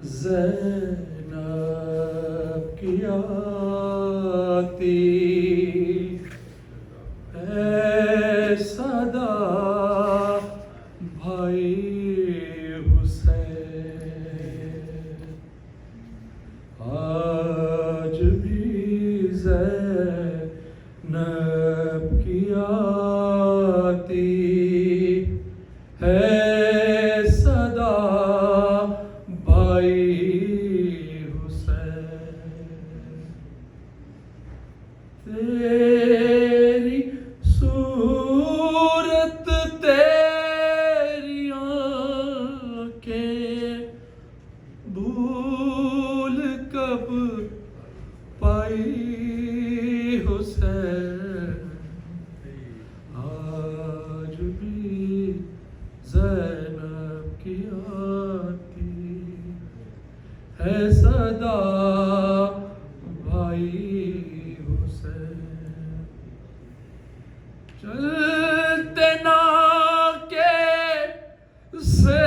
ज़ैनब की आती है सदा भाई हुसैन, आज भी ज़ैनब की आती है सदा भाई हुसैन। तेरी सूरत तेरी आँखें भूल कब पाई हुसैन, आज भी ज़ैनब की आती है सदा भाई हुसैन। चलते ना के से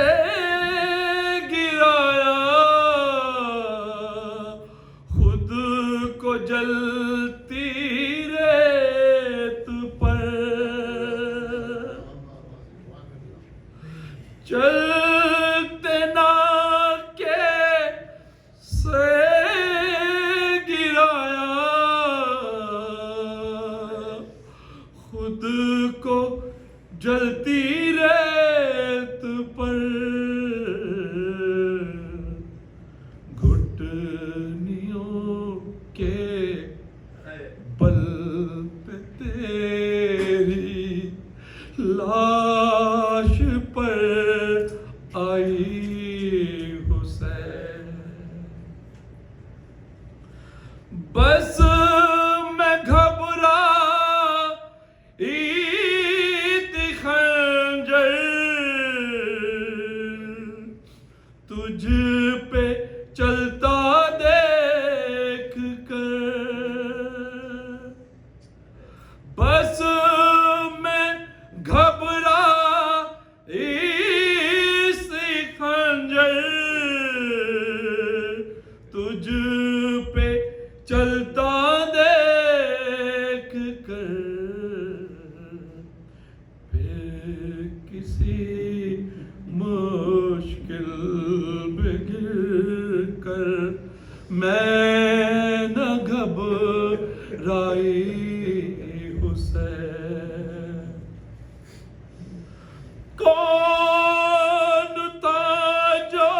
गिराया खुद को जलती रेत पर, चलते ना के से गिराया खुद को जलती रेत पर, घुटनियों के बल पे तेरी लाश पर आई हुसैन। बस मैं घबरा खंजर तुझ पे चलता देख कर, बस मैं घबरा इस खंजर तुझ पे चलता देख कर, किसी मुश्किल में गिर कर मैं न घबराई हुसैन। कौन था जो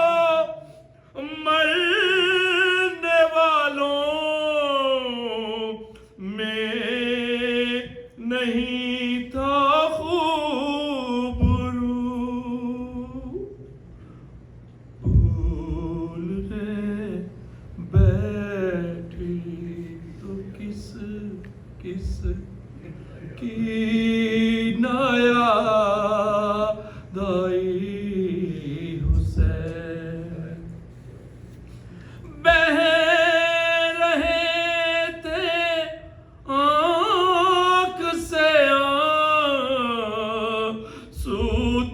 मरने वालों में नहीं था की नया दाई हुसैन। बह रहे थे आँख से आंसू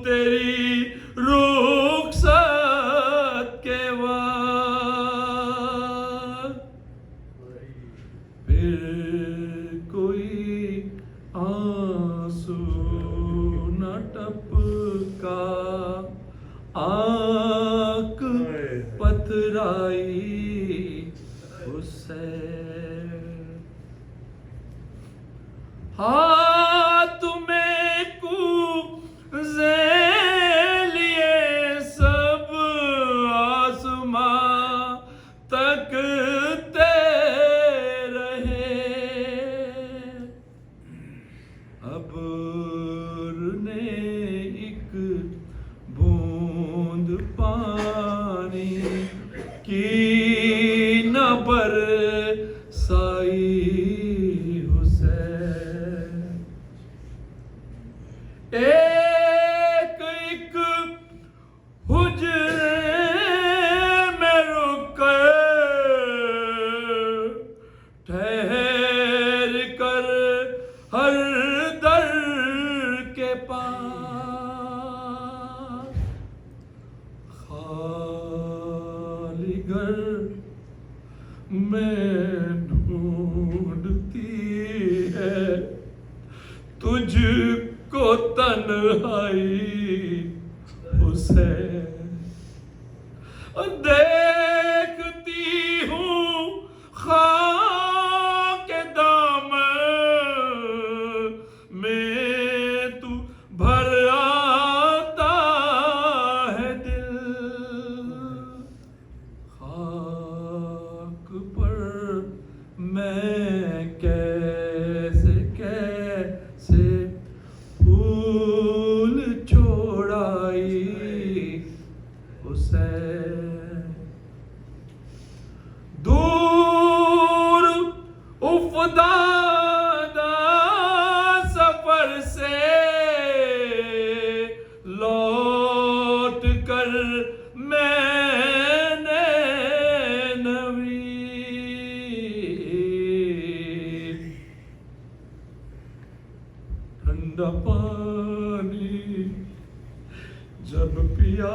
तेरी रुखसत के बाद, फिर कोई आंसू न टपका, आँख पथराई हुसैन। हाथ में कूज़े लिए सब आसमां तकते अब्र ने एक बूंद पानी की न बरसाई हुसैन। एक एक हुजरे में रुक ठहर कर हर दर के पास खाल घर में ढूंढती है तुझको तन्हाई उसे देखती हूँ खाक दामन में तू भर आता है दिल खाक पर मैं कैसे कैसे फूल छोड़ाई उसे दूर उफदादा सफर से लौट कर मैंने नवी ठंडा पानी जब पिया